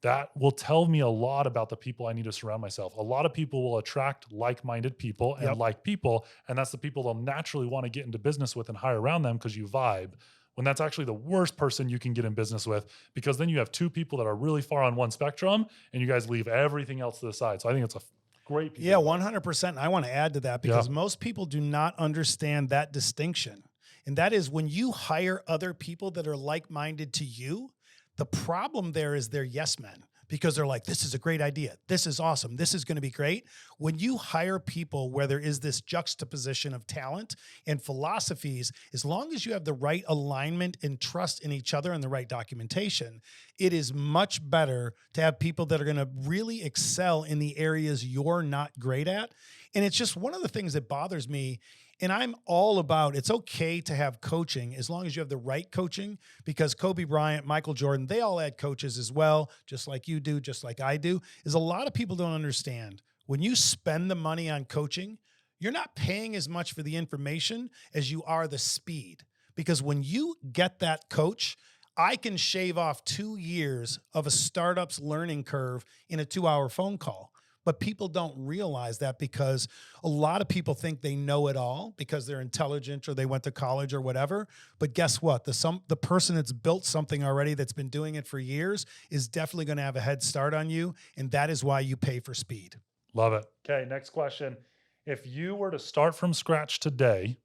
That will tell me a lot about the people I need to surround myself. A lot of people will attract like-minded people and like people, and that's the people they'll naturally want to get into business with and hire around them because you vibe, when that's actually the worst person you can get in business with, because then you have two people that are really far on one spectrum and you guys leave everything else to the side. So I think it's a great piece. Yeah, 100%. I want to add to that because most people do not understand that distinction. And that is when you hire other people that are like-minded to you, the problem there is they're yes men because they're like, this is a great idea. This is awesome. This is going to be great. When you hire people where there is this juxtaposition of talent and philosophies, as long as you have the right alignment and trust in each other and the right documentation, it is much better to have people that are going to really excel in the areas you're not great at. And it's just one of the things that bothers me. And I'm all about, it's okay to have coaching as long as you have the right coaching, because Kobe Bryant, Michael Jordan, they all had coaches as well, just like you do, just like I do, is a lot of people don't understand. When you spend the money on coaching, you're not paying as much for the information as you are the speed. Because when you get that coach, I can shave off 2 years of a startup's learning curve in a 2-hour phone call. But people don't realize that because a lot of people think they know it all because they're intelligent or they went to college or whatever. But guess what? The person that's built something already that's been doing it for years is definitely going to have a head start on you. And that is why you pay for speed. Love it. Okay, next question. If you were to start from scratch today,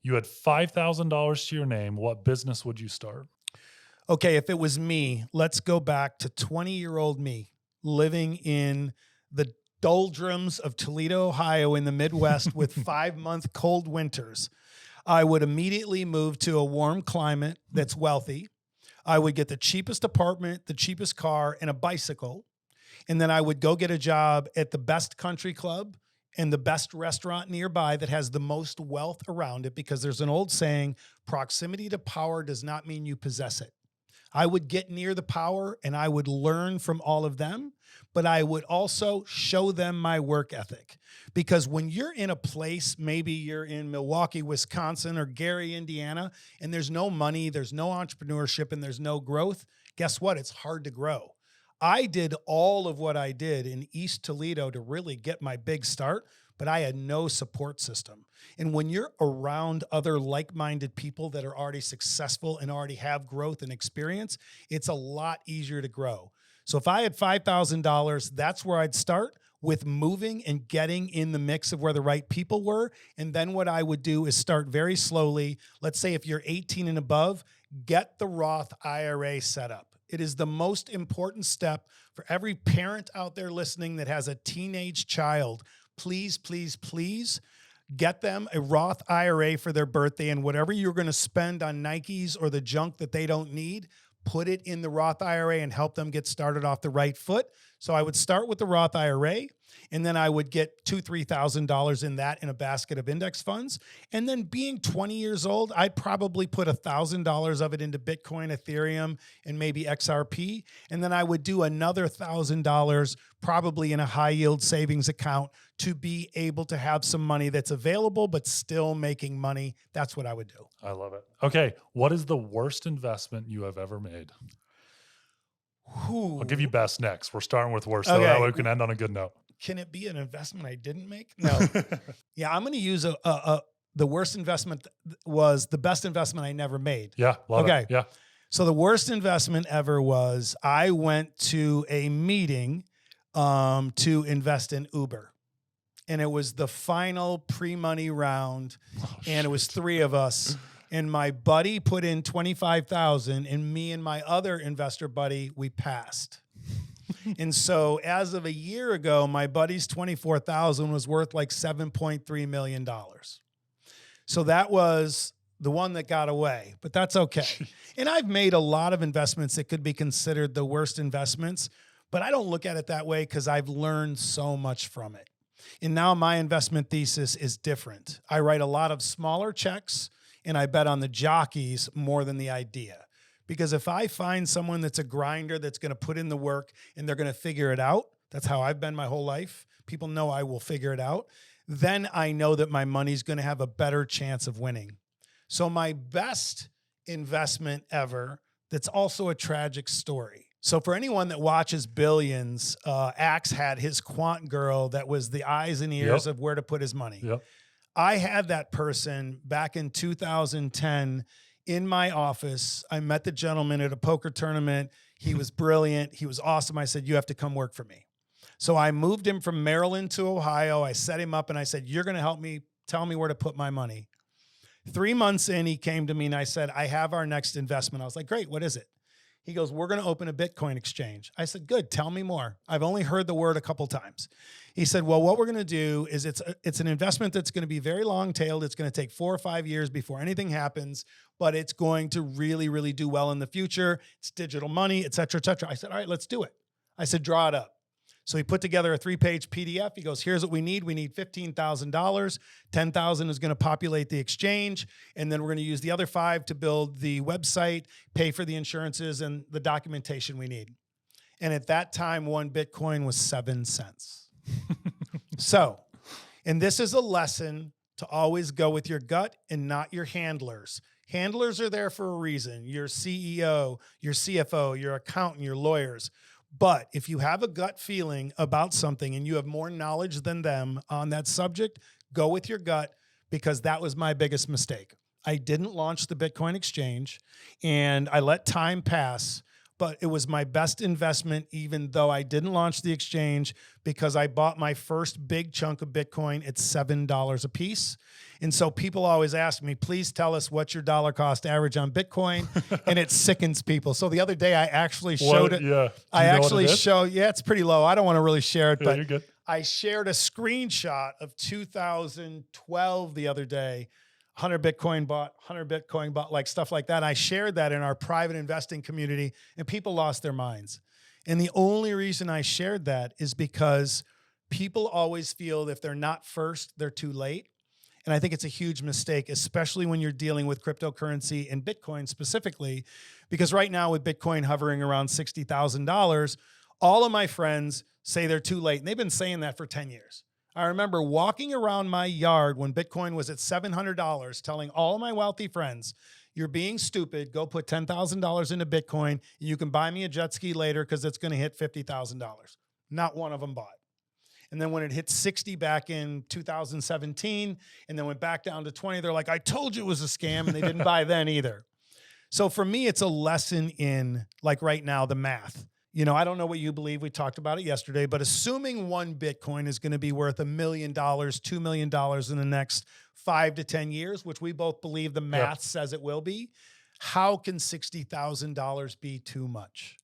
you had $5,000 to your name, what business would you start? Okay, if it was me, let's go back to 20-year-old me living in the doldrums of Toledo, Ohio in the Midwest with 5-month cold winters. I would immediately move to a warm climate that's wealthy. I would get the cheapest apartment, the cheapest car, and a bicycle. And then I would go get a job at the best country club and the best restaurant nearby that has the most wealth around it, because there's an old saying, proximity to power does not mean you possess it. I would get near the power and I would learn from all of them, but I would also show them my work ethic. Because when you're in a place, maybe you're in Milwaukee, Wisconsin, or Gary, Indiana, and there's no money, there's no entrepreneurship, and there's no growth, guess what? It's hard to grow. I did all of what I did in East Toledo to really get my big start, but I had no support system. And when you're around other like-minded people that are already successful and already have growth and experience, it's a lot easier to grow. So if I had $5,000, that's where I'd start, with moving and getting in the mix of where the right people were. And then what I would do is start very slowly. Let's say if you're 18 and above, get the Roth IRA set up. It is the most important step for every parent out there listening that has a teenage child. Please, please, please get them a Roth IRA for their birthday, and whatever you're going to spend on Nikes or the junk that they don't need, put it in the Roth IRA and help them get started off the right foot. So I would start with the Roth IRA, and then I would get $2,000, $3,000 in that in a basket of index funds. And then being 20 years old, I'd probably put $1,000 of it into Bitcoin, Ethereum, and maybe XRP. And then I would do another $1,000 probably in a high yield savings account to be able to have some money that's available, but still making money. That's what I would do. I love it. Okay. What is the worst investment you have ever made? I'll give you best next. We're starting with worst, so that way we can end on a good note. Can it be an investment I didn't make? No. Yeah, I'm going to use the worst investment was the best investment I never made. Yeah, love it. Yeah. So the worst investment ever was I went to a meeting to invest in Uber. And it was the final pre-money round, and it was 3 of us. And my buddy put in $25,000, and me and my other investor buddy, we passed. And so as of a year ago, my buddy's $24,000 was worth like $7.3 million. So that was the one that got away, but that's okay. And I've made a lot of investments that could be considered the worst investments, but I don't look at it that way because I've learned so much from it. And now my investment thesis is different. I write a lot of smaller checks, and I bet on the jockeys more than the idea. Because if I find someone that's a grinder that's going to put in the work and they're going to figure it out, that's how I've been my whole life. People know I will figure it out. Then I know that my money's going to have a better chance of winning. So my best investment ever, that's also a tragic story. So for anyone that watches Billions, Axe had his quant girl that was the eyes and ears of where to put his money. Yep. I had that person back in 2010 in my office. I met the gentleman at a poker tournament. He was brilliant. He was awesome. I said, you have to come work for me. So I moved him from Maryland to Ohio. I set him up and I said, you're going to help me tell me where to put my money. 3 months in, he came to me and I said, I have our next investment. I was like, great, what is it? He goes, we're going to open a Bitcoin exchange. I said, good, tell me more. I've only heard the word a couple times. He said, well, what we're going to do is it's an investment that's going to be very long-tailed. It's going to take 4 or 5 years before anything happens, but it's going to really, really do well in the future. It's digital money, et cetera, et cetera. I said, all right, let's do it. I said, draw it up. So he put together a 3-page PDF. He goes, here's what we need. We need $15,000. $10,000 is going to populate the exchange. And then we're going to use the other 5 to build the website, pay for the insurances and the documentation we need. And at that time, 1 Bitcoin was 7 cents. So, and this is a lesson to always go with your gut and not your handlers. Handlers are there for a reason. Your CEO, your CFO, your accountant, your lawyers. But if you have a gut feeling about something and you have more knowledge than them on that subject, go with your gut, because that was my biggest mistake. I didn't launch the Bitcoin exchange and I let time pass, but it was my best investment, even though I didn't launch the exchange, because I bought my first big chunk of Bitcoin at $7 a piece. And so people always ask me, please tell us what's your dollar cost average on Bitcoin. And it sickens people. So the other day I actually showed it. Yeah. I actually showed, it's pretty low. I don't want to really share it, but you're good. I shared a screenshot of 2012 the other day. 100 Bitcoin bought, like stuff like that. I shared that in our private investing community and people lost their minds. And the only reason I shared that is because people always feel that if they're not first, they're too late. And I think it's a huge mistake, especially when you're dealing with cryptocurrency and Bitcoin specifically, because right now with Bitcoin hovering around $60,000, all of my friends say they're too late. And they've been saying that for 10 years. I remember walking around my yard when Bitcoin was at $700, telling all of my wealthy friends, you're being stupid. Go put $10,000 into Bitcoin and you can buy me a jet ski later because it's going to hit $50,000. Not one of them bought. And then when it hit 60 back in 2017 and then went back down to 20, they're like, I told you it was a scam, and they didn't buy then either. So for me, it's a lesson in, like right now, the math. You know, I don't know what you believe. We talked about it yesterday, but assuming 1 Bitcoin is going to be worth $1 million, $2 million in the next 5 to 10 years, which we both believe the math says it will be, how can $60,000 be too much?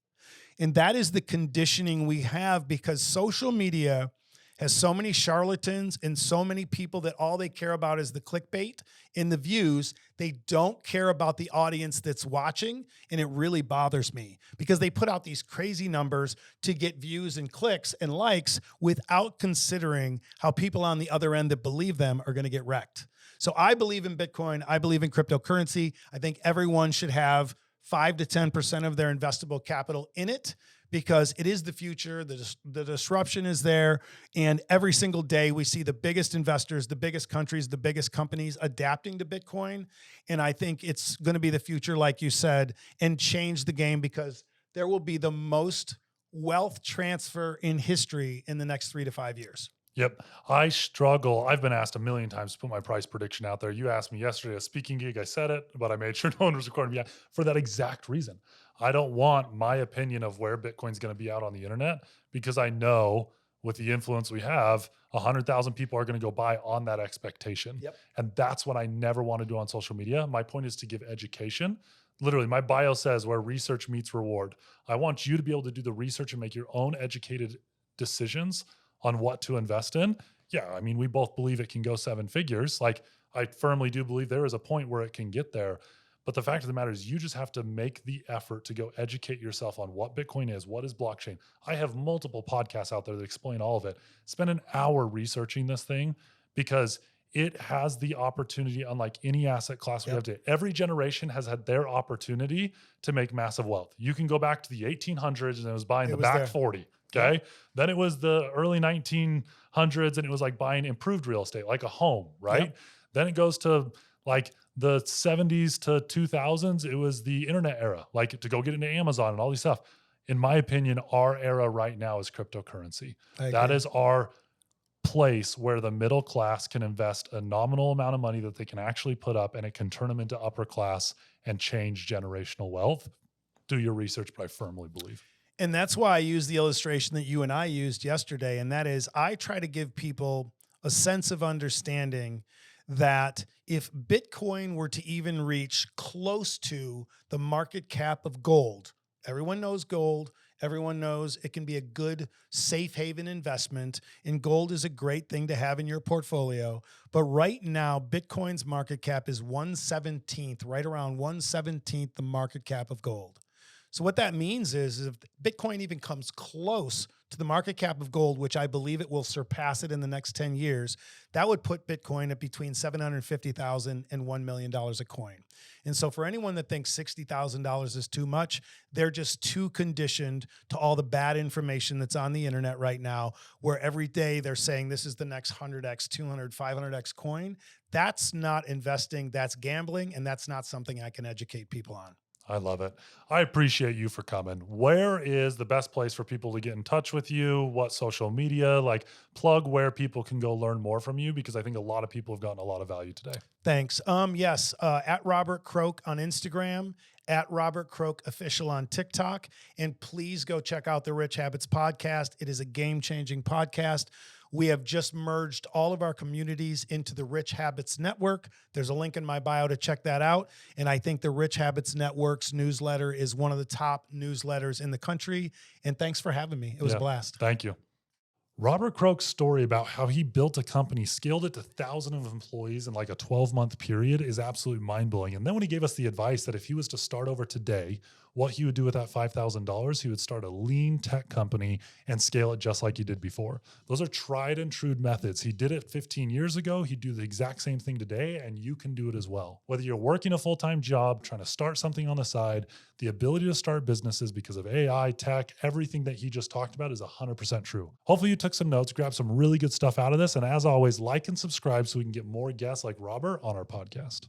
And that is the conditioning we have, because social media has so many charlatans and so many people that all they care about is the clickbait and the views. They don't care about the audience that's watching. And it really bothers me because they put out these crazy numbers to get views and clicks and likes without considering how people on the other end that believe them are going to get wrecked. So I believe in Bitcoin. I believe in cryptocurrency. I think everyone should have 5 to 10% of their investable capital in it, because it is the future. The disruption is there. And every single day we see the biggest investors, the biggest countries, the biggest companies adapting to Bitcoin. And I think it's going to be the future, like you said, and change the game, because there will be the most wealth transfer in history in the next 3 to 5 years. Yep. I struggle. I've been asked a million times to put my price prediction out there. You asked me yesterday, a speaking gig, I said it, but I made sure no one was recording me for that exact reason. I don't want my opinion of where Bitcoin's going to be out on the internet, because I know with the influence we have, 100,000 people are going to go buy on that expectation. Yep. And that's what I never want to do on social media. My point is to give education. Literally, my bio says where research meets reward. I want you to be able to do the research and make your own educated decisions on what to invest in. Yeah, I mean, we both believe it can go 7 figures. Like, I firmly do believe there is a point where it can get there. But the fact of the matter is, you just have to make the effort to go educate yourself on what Bitcoin is, what is blockchain. I have multiple podcasts out there that explain all of it. Spend an hour researching this thing, because it has the opportunity, unlike any asset class we have today. Every generation has had their opportunity to make massive wealth. You can go back to the 1800s and it was buying the back 40. Okay. Yep. Then it was the early 1900s and it was like buying improved real estate, like a home, right? Yep. Then it goes to like the 70s to 2000s. It was the internet era, like to go get into Amazon and all these stuff. In my opinion, our era right now is cryptocurrency. That is our place where the middle class can invest a nominal amount of money that they can actually put up, and it can turn them into upper class and change generational wealth. Do your research, but I firmly believe. And that's why I use the illustration that you and I used yesterday. And that is, I try to give people a sense of understanding that if Bitcoin were to even reach close to the market cap of gold, everyone knows gold. Everyone knows it can be a good safe haven investment, and gold is a great thing to have in your portfolio. But right now, Bitcoin's market cap is 1/17th, right around 1/17th the market cap of gold. So what that means is if Bitcoin even comes close to the market cap of gold, which I believe it will surpass it in the next 10 years, that would put Bitcoin at between $750,000 and $1 million a coin. And so for anyone that thinks $60,000 is too much, they're just too conditioned to all the bad information that's on the internet right now, where every day they're saying this is the next 100x, 200, 500x coin. That's not investing, that's gambling, and that's not something I can educate people on. I love it. I appreciate you for coming. Where is the best place for people to get in touch with you? What social media? Like, plug where people can go learn more from you, because I think a lot of people have gotten a lot of value today. Thanks. Yes, at Robert Croak on Instagram, at Robert Croak Official on TikTok, and please go check out the Rich Habits Podcast. It is a game-changing podcast. We have just merged all of our communities into the Rich Habits Network. There's a link in my bio to check that out. And I think the Rich Habits Network's newsletter is one of the top newsletters in the country. And thanks for having me. It was a blast. Thank you. Robert Croak's story about how he built a company, scaled it to thousands of employees in like a 12-month period is absolutely mind-blowing. And then when he gave us the advice that if he was to start over today, what he would do with that $5,000, he would start a lean tech company and scale it just like he did before. Those are tried and true methods. He did it 15 years ago. He'd do the exact same thing today, and you can do it as well. Whether you're working a full-time job, trying to start something on the side, the ability to start businesses because of AI, tech, everything that he just talked about is 100% true. Hopefully you took some notes, grabbed some really good stuff out of this. And as always, like and subscribe so we can get more guests like Robert on our podcast.